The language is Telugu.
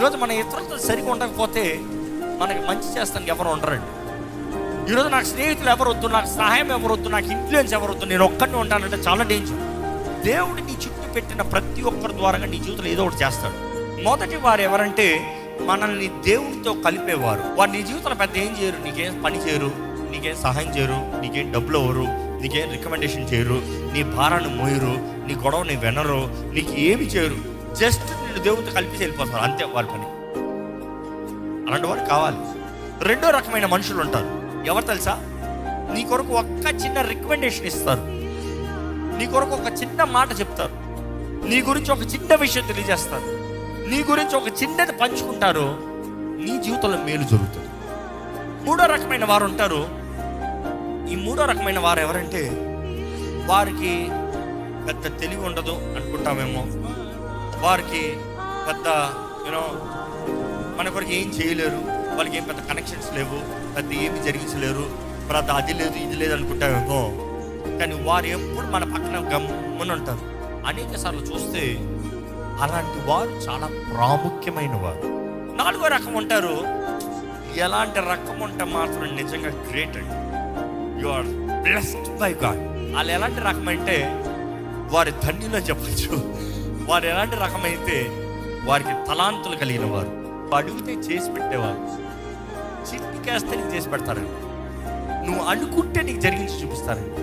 ఈరోజు మన ఇతరులతో సరిగా ఉండకపోతే మనకి మంచి చేస్తానికి ఎవరు ఉండరండి. ఈరోజు నాకు స్నేహితులు ఎవరు వద్దు, నాకు సహాయం ఎవరు వద్దు, నాకు ఇన్ఫ్లుయెన్స్ ఎవరు వద్దు, నేను ఒక్కడిని ఉంటానంటే చాలా డేంజర్. దేవుడు నీ చుట్టూ పెట్టిన ప్రతి ఒక్కరి ద్వారా నీ జీవితంలో ఏదో ఒకటి చేస్తాడు. మొదటి వారు ఎవరంటే మనల్ని దేవుడితో కలిపేవారు. వారు నీ జీవితంలో పెద్ద ఏం చేయరు, నీకేం పని చేయరు, నీకేం సహాయం చేయరు, నీకేం డబ్బులు ఇవ్వరు, నీకేం రికమెండేషన్ చేయరు, నీ భారాన్ని మోయరు, నీ గొడవని వినరు, నీకు ఏమి చేయరు. జస్ట్ నేను దేవుడితో కలిపి వెళ్ళిపోతారు, అంతే వాళ్ళ పని. అలాంటి వారు కావాలి. రెండో రకమైన మనుషులు ఉంటారు. ఎవరు తెలుసా? నీ కొరకు ఒక్క చిన్న రికమెండేషన్ ఇస్తారు, నీ కొరకు ఒక చిన్న మాట చెప్తారు, నీ గురించి ఒక చిన్న విషయం తెలియజేస్తారు, నీ గురించి ఒక చిన్నది పంచుకుంటారు, నీ జీవితంలో మేలు జరుగుతుంది. మూడో రకమైన వారు ఉంటారు. ఈ మూడో రకమైన వారు ఎవరంటే వారికి పెద్ద తెలివి ఉండదు అనుకుంటామేమో, వారికి పెద్ద మన కొరకు ఏం చేయలేరు, వాళ్ళకి ఏం పెద్ద కనెక్షన్స్ లేవు, పెద్ద ఏమి జరిగించలేరు, పెద్ద అది లేదు ఇది లేదు అనుకుంటామేమో. కానీ వారు ఎప్పుడు మన పక్కన గమ్మున ఉంటారు. అనేక సార్లు చూస్తే అలాంటి వారు చాలా ప్రాముఖ్యమైన వారు. నాలుగో రకం ఉంటారు. ఎలాంటి రకం ఉంటే మాత్రం నిజంగా గ్రేట్ అండి, you are blessed by God. వాళ్ళు ఎలాంటి రకం అంటే వారి ధన్యులో చెప్పచ్చు. వారు ఎలాంటి రకం అయితే వారికి తలాంతులు కలిగిన వారు, అడిగితే చేసి పెట్టేవారు, చిట్టికేస్తే నీకు చేసి పెడతారండి, నువ్వు అనుకుంటే నీకు జరిగించి చూపిస్తారండి.